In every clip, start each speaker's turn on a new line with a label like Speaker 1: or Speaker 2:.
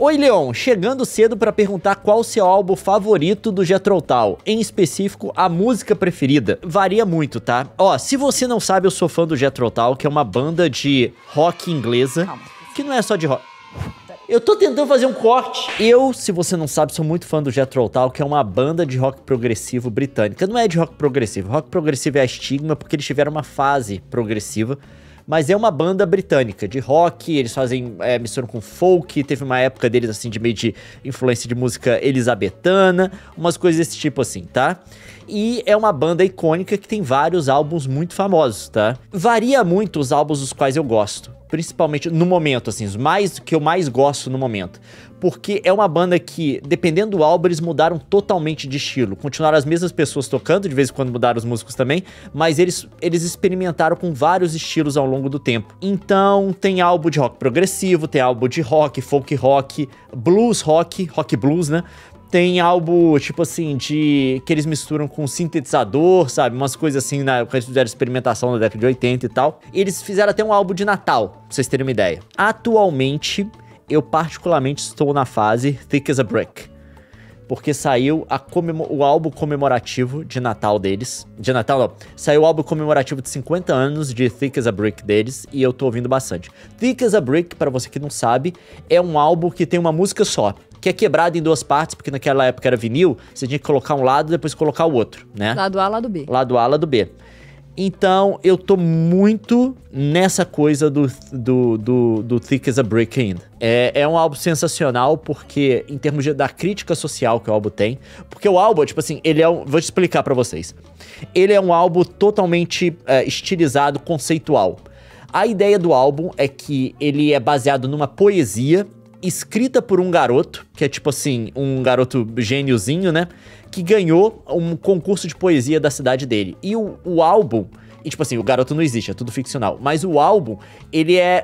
Speaker 1: Oi, Leon, chegando cedo pra perguntar qual o seu álbum favorito do Jethro Tull, em específico, a música preferida. Varia muito, tá? Ó, se você não sabe, eu sou fã do Jethro Tull, que é uma banda de rock inglesa, que não é só de rock. Eu tô tentando fazer um corte. Eu, se você não sabe, sou muito fã do Jethro Tull, que é uma banda de rock progressivo britânica. Não é de rock progressivo. Rock progressivo é a estigma, porque eles tiveram uma fase progressiva. Mas é uma banda britânica de rock, eles fazem, misturam com folk, teve uma época deles, assim, de meio de influência de música elisabetana, umas coisas desse tipo, assim, tá? E é uma banda icônica que tem vários álbuns muito famosos, tá? Varia muito os álbuns dos quais eu gosto, principalmente no momento, assim, os que eu mais gosto no momento. Porque é uma banda que, dependendo do álbum, eles mudaram totalmente de estilo. Continuaram as mesmas pessoas tocando, de vez em quando mudaram os músicos também, mas eles experimentaram com vários estilos ao longo do tempo. Então, tem álbum de rock progressivo, tem álbum de rock, folk rock, blues rock, rock blues, né? Tem álbum, tipo assim, que eles misturam com sintetizador, sabe? Umas coisas assim, quando eles fizeram experimentação na década de 80 e tal. Eles fizeram até um álbum de Natal, pra vocês terem uma ideia. Atualmente, eu particularmente estou na fase Thick as a Brick, porque saiu o álbum comemorativo de Natal deles. De Natal, não. Saiu o álbum comemorativo de 50 anos de Thick as a Brick deles, e eu tô ouvindo bastante. Thick as a Brick, pra você que não sabe, é um álbum que tem uma música só, que é quebrado em duas partes, porque naquela época era vinil, você tinha que colocar um lado e depois colocar o outro, né?
Speaker 2: Lado A, lado B.
Speaker 1: Lado A, lado B. Então, eu tô muito nessa coisa do Thick as a Brick ainda. É um álbum sensacional, porque, em termos da crítica social que o álbum tem, porque o álbum, tipo assim, vou te explicar pra vocês. Ele é um álbum totalmente estilizado, conceitual. A ideia do álbum é que ele é baseado numa poesia escrita por um garoto, que é tipo assim, um garoto gêniozinho, né? Que ganhou um concurso de poesia da cidade dele. E o álbum, e tipo assim, o garoto não existe, é tudo ficcional. Mas o álbum,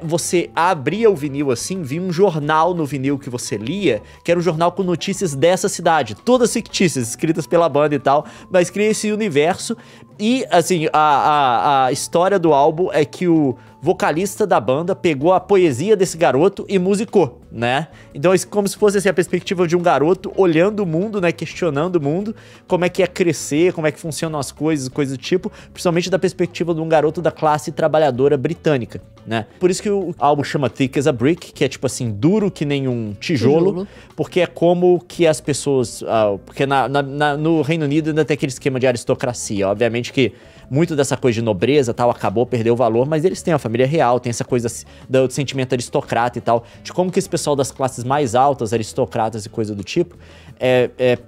Speaker 1: você abria o vinil assim, via um jornal no vinil que você lia, que era um jornal com notícias dessa cidade, todas fictícias, escritas pela banda e tal, mas cria esse universo. E assim, a história do álbum é que o vocalista da banda pegou a poesia desse garoto e musicou, né? Então é como se fosse assim, a perspectiva de um garoto olhando o mundo, né? Questionando o mundo, como é que é crescer, como é que funcionam as coisas do tipo, principalmente da perspectiva de um garoto da classe trabalhadora britânica, né? Por isso que o álbum chama Thick as a Brick, que é tipo assim, duro que nem um tijolo. Porque é como que as pessoas... porque no Reino Unido ainda tem aquele esquema de aristocracia, obviamente que muito dessa coisa de nobreza tal, acabou, perdeu o valor, mas eles têm a família real, tem essa coisa do sentimento aristocrata e tal, de como que esse pessoal das classes mais altas, aristocratas e coisa do tipo,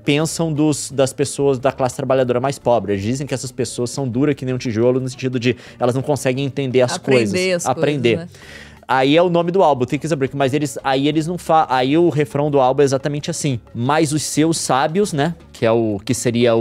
Speaker 1: pensam das pessoas da classe trabalhadora mais pobre. Eles dizem que essas pessoas são duras que nem um tijolo, no sentido de elas não conseguem entender as coisas. Aprender. Né? Aí é o nome do álbum, Thick as a Brick, mas eles não falam. Aí o refrão do álbum é exatamente assim. Mas os seus sábios, né? Que seria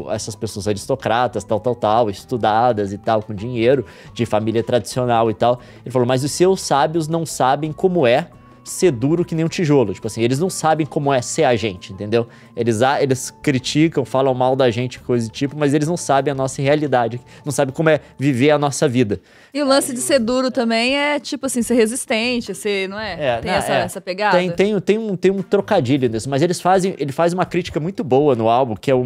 Speaker 1: essas pessoas aristocratas, tal, estudadas e tal, com dinheiro, de família tradicional e tal. Ele falou, mas os seus sábios não sabem como é ser duro que nem um tijolo. Tipo assim, eles não sabem como é ser a gente, entendeu? Eles criticam, falam mal da gente, coisa do tipo, mas eles não sabem a nossa realidade, não sabem como é viver a nossa vida.
Speaker 2: E o lance de ser duro também é, tipo assim, ser resistente, ser, não é? Tem essa pegada?
Speaker 1: Tem um trocadilho nisso, mas ele faz uma crítica muito boa no álbum, que eu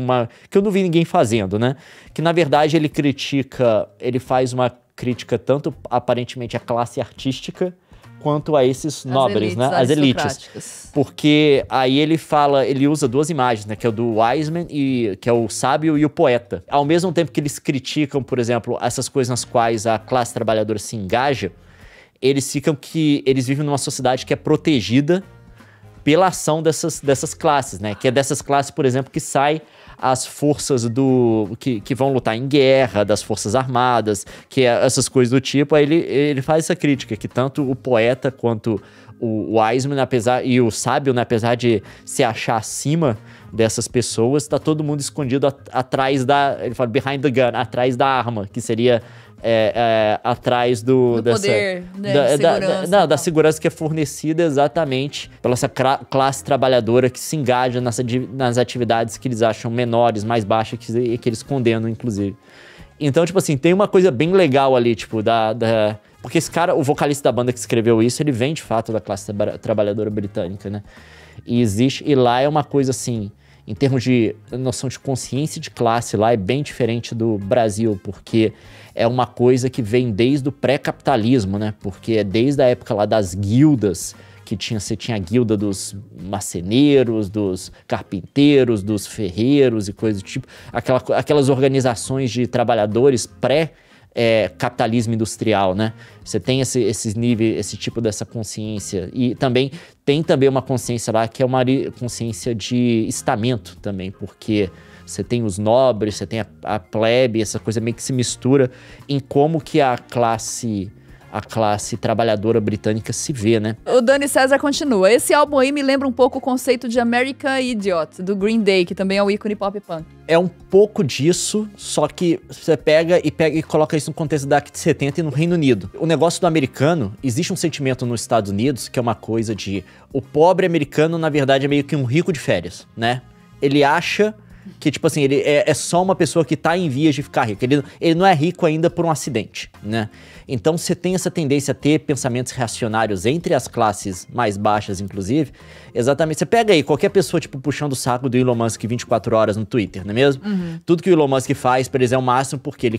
Speaker 1: não vi ninguém fazendo, né? Que, na verdade, ele faz uma crítica tanto, aparentemente, à classe artística, quanto a esses nobres, né? As elites. Porque aí ele usa duas imagens, né? Que é o do Wiseman, que é o sábio e o poeta. Ao mesmo tempo que eles criticam, por exemplo, essas coisas nas quais a classe trabalhadora se engaja, eles vivem numa sociedade que é protegida pela ação dessas classes, né? Que é dessas classes, por exemplo, que sai as forças que vão lutar em guerra, das forças armadas, essas coisas do tipo. Aí ele faz essa crítica, que tanto o poeta quanto o Wiseman, e o sábio, né, apesar de se achar acima dessas pessoas, tá todo mundo escondido atrás ele fala behind the gun, atrás da arma, que seria atrás do
Speaker 2: poder, né, segurança,
Speaker 1: da segurança que é fornecida exatamente pela essa classe trabalhadora que se engaja nas atividades que eles acham menores, mais baixas, que eles condenam, inclusive. Então, tipo assim, tem uma coisa bem legal ali, tipo, Porque esse cara, o vocalista da banda que escreveu isso, ele vem de fato da classe trabalhadora britânica, né? E lá é uma coisa assim, em termos de noção de consciência de classe, lá é bem diferente do Brasil, porque é uma coisa que vem desde o pré-capitalismo, né? Porque é desde a época lá das guildas, que você tinha a guilda dos marceneiros, dos carpinteiros, dos ferreiros e coisas do tipo, aquelas organizações de trabalhadores capitalismo industrial, né? Você tem esses níveis, esse tipo dessa consciência. E também tem uma consciência lá que é uma consciência de estamento também, porque você tem os nobres, você tem a plebe, essa coisa meio que se mistura em como que a classe trabalhadora britânica se vê, né?
Speaker 2: O Dani César continua. Esse álbum aí me lembra um pouco o conceito de American Idiot, do Green Day, que também é um ícone pop punk.
Speaker 1: É um pouco disso, só que você pega e coloca isso no contexto da década de 70 e no Reino Unido. O negócio do americano, existe um sentimento nos Estados Unidos que é uma coisa de... O pobre americano, na verdade, é meio que um rico de férias, né? Ele acha que, tipo assim, ele é só uma pessoa que tá em vias de ficar rico. Ele não é rico ainda por um acidente, né? Então você tem essa tendência a ter pensamentos reacionários entre as classes mais baixas, inclusive. Exatamente. Você pega aí qualquer pessoa, tipo, puxando o saco do Elon Musk 24 horas no Twitter, não é mesmo? Uhum. Tudo que o Elon Musk faz pra eles é o máximo porque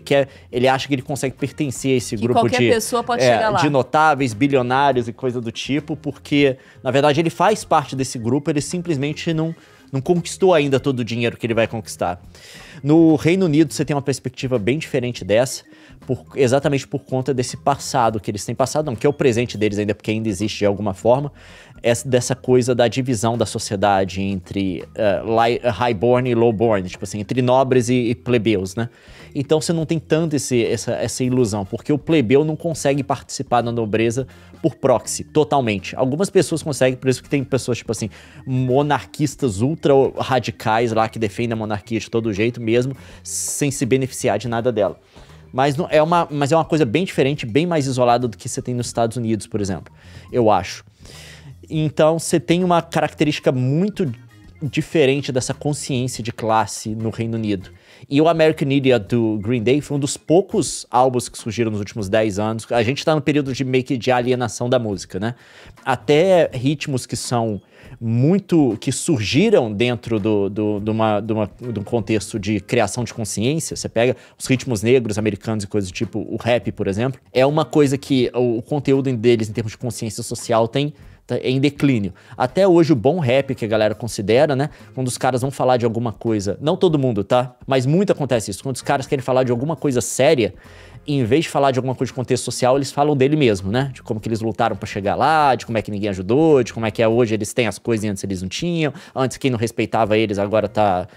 Speaker 1: ele acha que ele consegue pertencer a esse grupo
Speaker 2: qualquer pessoa pode chegar lá.
Speaker 1: De notáveis, bilionários e coisa do tipo, porque, na verdade, ele faz parte desse grupo, ele simplesmente não conquistou ainda todo o dinheiro que ele vai conquistar. No Reino Unido, você tem uma perspectiva bem diferente dessa, exatamente por conta desse passado que eles têm passado, não, que é o presente deles ainda, porque ainda existe de alguma forma, dessa coisa da divisão da sociedade entre highborn e lowborn, tipo assim, entre nobres e plebeus, né? Então você não tem tanto essa ilusão, porque o plebeu não consegue participar da nobreza por proxy, totalmente. Algumas pessoas conseguem, por isso que tem pessoas, tipo assim, monarquistas ultra radicais lá, que defendem a monarquia de todo jeito mesmo, sem se beneficiar de nada dela. Mas é uma coisa bem diferente, bem mais isolada do que você tem nos Estados Unidos, por exemplo, eu acho. Então você tem uma característica muito diferente dessa consciência de classe no Reino Unido. E o American Idiot do Green Day foi um dos poucos álbuns que surgiram nos últimos 10 anos. A gente tá no período de alienação da música, né? Até ritmos que são que surgiram dentro de um contexto de criação de consciência. Você pega os ritmos negros americanos e coisas do tipo, o rap, por exemplo. É uma coisa que o conteúdo deles, em termos de consciência social, é em declínio. Até hoje, o bom rap que a galera considera, né? Quando os caras vão falar de alguma coisa... Não todo mundo, tá? Mas muito acontece isso. Quando os caras querem falar de alguma coisa séria, em vez de falar de alguma coisa de contexto social, eles falam dele mesmo, né? De como que eles lutaram pra chegar lá, de como é que ninguém ajudou, de como é que hoje eles têm as coisas e antes eles não tinham. Antes quem não respeitava eles agora tá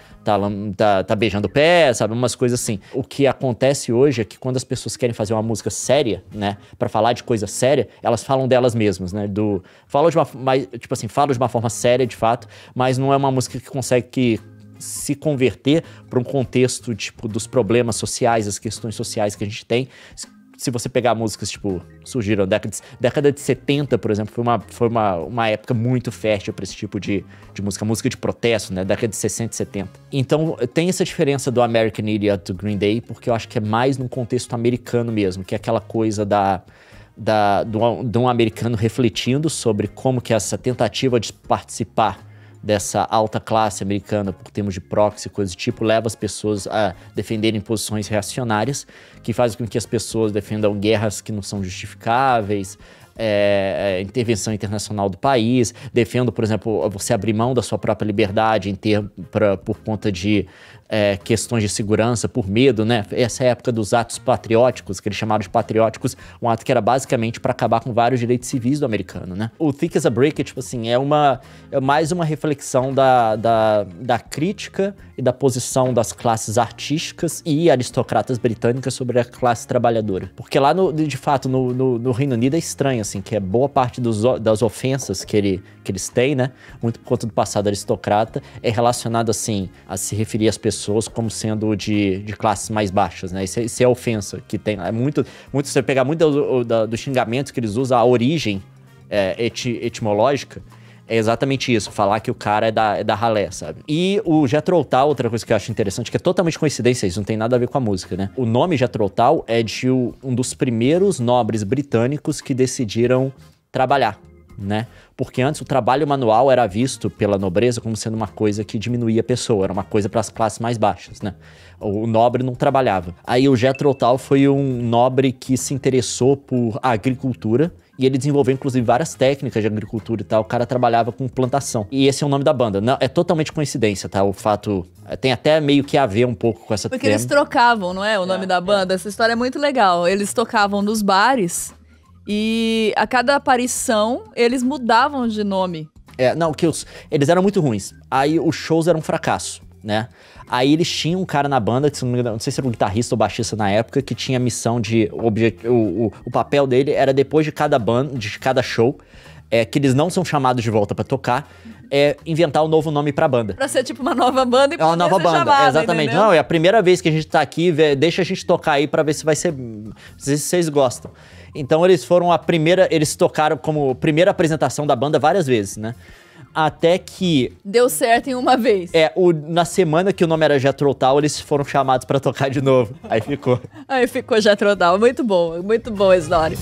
Speaker 1: beijando o pé, sabe? Umas coisas assim. O que acontece hoje é que quando as pessoas querem fazer uma música séria, né? Pra falar de coisa séria, elas falam delas mesmas, né? Falam de uma forma séria, de fato, mas não é uma música que consegue se converter para um contexto, tipo, dos problemas sociais, as questões sociais que a gente tem. Se você pegar músicas, tipo, surgiram década de 70, por exemplo, foi uma época muito fértil para esse tipo de música de protesto, né? Década de 60 e 70. Então, tem essa diferença do American Idiot do Green Day, porque eu acho que é mais num contexto americano mesmo, que é aquela coisa de um americano refletindo sobre como que essa tentativa de participar dessa alta classe americana por termos de proxy, coisas do tipo, leva as pessoas a defenderem posições reacionárias, que faz com que as pessoas defendam guerras que não são justificáveis, intervenção internacional do país, defendo, por exemplo, você abrir mão da sua própria liberdade por conta de questões de segurança, por medo, né? Essa é a época dos atos patrióticos, que eles chamaram de patrióticos, um ato que era basicamente para acabar com vários direitos civis do americano, né? O Thick as a Brick, tipo assim, é mais uma reflexão da crítica e da posição das classes artísticas e aristocratas britânicas sobre a classe trabalhadora. Porque lá, de fato, no Reino Unido é estranho, assim, que é boa parte das ofensas que eles têm, né? Muito por conta do passado aristocrata, é relacionado, assim, a se referir às pessoas como sendo de classes mais baixas, né? Isso é a ofensa que tem. Se você pegar muito dos xingamentos que eles usam, a origem etimológica É exatamente isso, falar que o cara é da ralé, sabe? E o Jethro Tull, outra coisa que eu acho interessante, que é totalmente coincidência, isso não tem nada a ver com a música, né? O nome Jethro Tull é de um dos primeiros nobres britânicos que decidiram trabalhar, né? Porque antes o trabalho manual era visto pela nobreza como sendo uma coisa que diminuía a pessoa, era uma coisa para as classes mais baixas, né? O nobre não trabalhava. Aí o Jethro Tull foi um nobre que se interessou por agricultura, e ele desenvolveu, inclusive, várias técnicas de agricultura e tal. O cara trabalhava com plantação. E esse é o nome da banda. Não, é totalmente coincidência, tá? O fato... Tem até meio que a ver um pouco com essa...
Speaker 2: Porque eles trocavam, não é? O nome da banda. Essa história é muito legal. Eles tocavam nos bares e a cada aparição eles mudavam de nome.
Speaker 1: Não, que eles eram muito ruins. Aí os shows eram um fracasso, né? Aí eles tinham um cara na banda, que não sei se era um guitarrista ou baixista na época, que tinha a missão de... O papel dele era depois de cada banda, de cada show, que eles não são chamados de volta pra tocar, inventar um novo nome pra banda.
Speaker 2: Pra ser tipo uma nova banda e
Speaker 1: poder ser chamada. É uma nova banda, exatamente. Entendeu? Não, é a primeira vez que a gente tá aqui, deixa a gente tocar aí pra ver se vai ser... se vocês gostam. Então eles foram eles tocaram como primeira apresentação da banda várias vezes, né? Até que...
Speaker 2: deu certo em uma vez.
Speaker 1: Na semana que o nome era Jethro Tull, eles foram chamados pra tocar de novo. Aí ficou
Speaker 2: Jethro Tull. Muito boa a história.